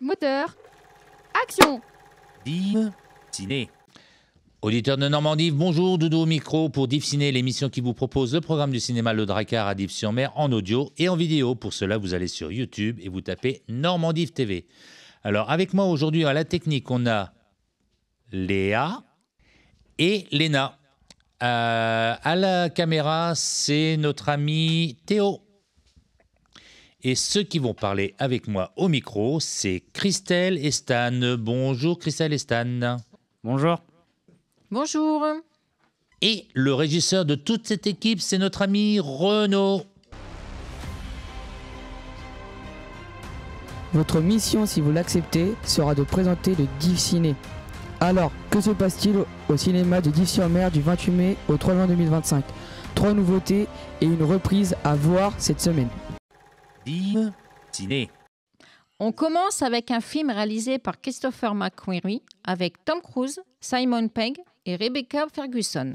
Moteur. Action. Div Ciné. Auditeurs de Normandie, bonjour, Doudou au micro pour Div Ciné, l'émission qui vous propose le programme du cinéma Le Drakkar à Dives-sur-Mer en audio et en vidéo. Pour cela, vous allez sur YouTube et vous tapez Normandie TV. Alors, avec moi aujourd'hui à la technique, on a Léa et Léna. À la caméra, c'est notre ami Théo. Et ceux qui vont parler avec moi au micro, c'est Christelle et Stan. Bonjour Christelle et Stan. Bonjour. Bonjour. Et le régisseur de toute cette équipe, c'est notre ami Renaud. Votre mission, si vous l'acceptez, sera de présenter le Div Ciné. Alors, que se passe-t-il au cinéma de Dives-sur-Mer du 28 mai au 3 juin 2025 ? 3 nouveautés et une reprise à voir cette semaine. Div Ciné. On commence avec un film réalisé par Christopher McQuarrie avec Tom Cruise, Simon Pegg et Rebecca Ferguson.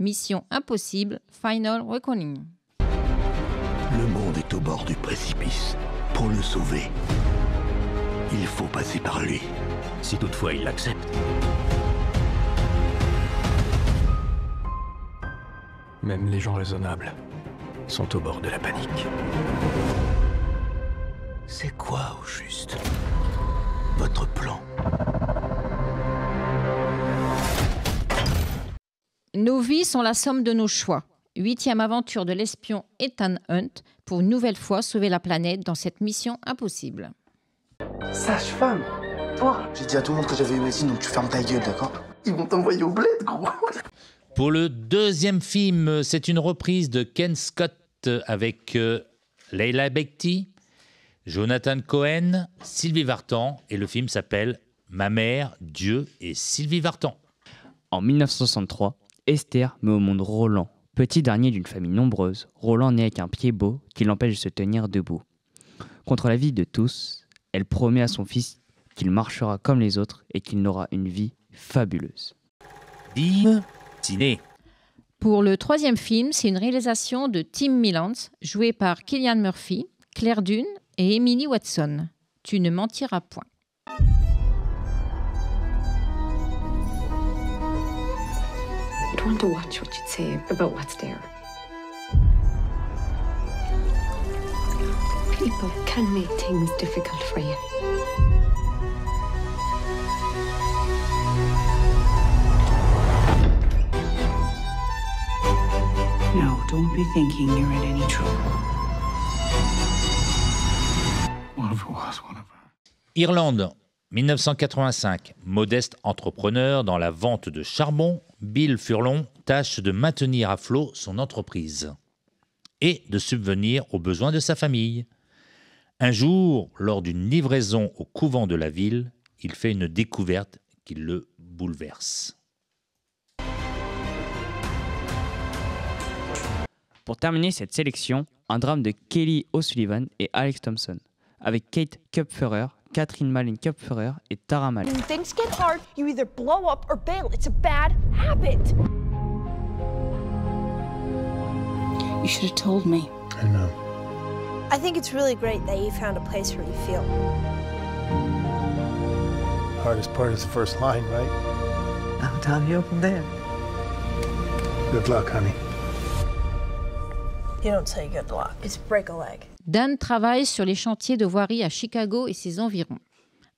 Mission impossible, Final Reckoning. Le monde est au bord du précipice. Pour le sauver, il faut passer par lui. Si toutefois il l'accepte. Même les gens raisonnables sont au bord de la panique. C'est quoi au juste votre plan? Nos vies sont la somme de nos choix. 8e aventure de l'espion Ethan Hunt pour une nouvelle fois sauver la planète dans cette mission impossible. Sage-femme, toi, j'ai dit à tout le monde que j'avais eu médecine, donc tu fermes ta gueule, d'accord? Ils vont t'envoyer au bled, gros. Pour le deuxième film, c'est une reprise de Ken Scott avec Leila Bekti, Jonathan Cohen, Sylvie Vartan, et le film s'appelle Ma mère, Dieu et Sylvie Vartan. En 1963, Esther met au monde Roland. Petit dernier d'une famille nombreuse, Roland naît avec un pied beau qui l'empêche de se tenir debout. Contre l'avis de tous, elle promet à son fils qu'il marchera comme les autres et qu'il n'aura une vie fabuleuse. Div Ciné. Pour le troisième film, c'est une réalisation de Tim Millans, joué par Cillian Murphy, Claire Dune et Emily Watson. Tu ne mentiras point. I'd want to watch what you'd say about what's there. People can make things difficult for you. No, don't be thinking you're in any trouble. What if it was one of her? Irlande, 1985. Modeste entrepreneur dans la vente de charbon, Bill Furlong tâche de maintenir à flot son entreprise et de subvenir aux besoins de sa famille. Un jour, lors d'une livraison au couvent de la ville, il fait une découverte qui le bouleverse. Pour terminer cette sélection, un drame de Kelly O'Sullivan et Alex Thompson, avec Kate Kupferer, Catherine Malin Kupferer et Tara Malin. When things get hard, you either blow up or bail. It's a bad habit. You should have told me. I know. I think it's really great that you found a place where you feel. Hardest part is the first line, right? I'm telling you from there. Good luck, honey. You don't say good luck. It's break a leg. Dan travaille sur les chantiers de voirie à Chicago et ses environs.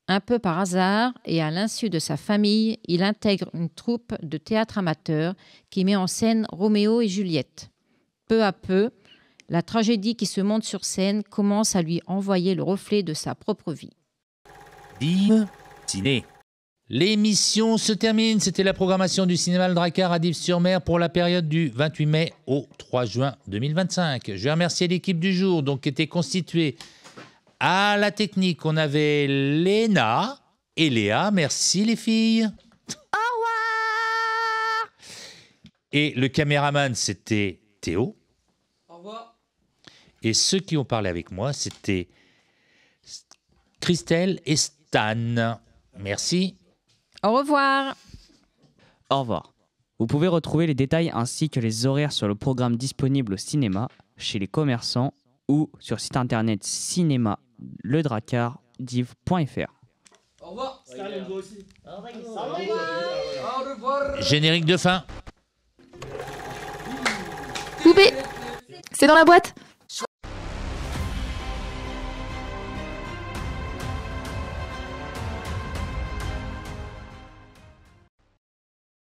Un peu par hasard et à l'insu de sa famille, il intègre une troupe de théâtre amateur qui met en scène Roméo et Juliette. Peu à peu, la tragédie qui se monte sur scène commence à lui envoyer le reflet de sa propre vie. Div Ciné. L'émission se termine. C'était la programmation du cinéma Le Drakkar à Dives-sur-Mer pour la période du 28 mai au 3 juin 2025. Je vais remercier l'équipe du jour, donc, qui était constituée à la technique. On avait Léna et Léa. Merci les filles. Au revoir. Et le caméraman, c'était Théo. Au revoir. Et ceux qui ont parlé avec moi, c'était Christelle et Stan. Merci. Au revoir. Au revoir. Vous pouvez retrouver les détails ainsi que les horaires sur le programme disponible au cinéma, chez les commerçants ou sur site internet cinéma ledrakkar.div.fr. Au revoir. Stalin, vous aussi. Au revoir. Générique de fin. Poupée, c'est dans la boîte.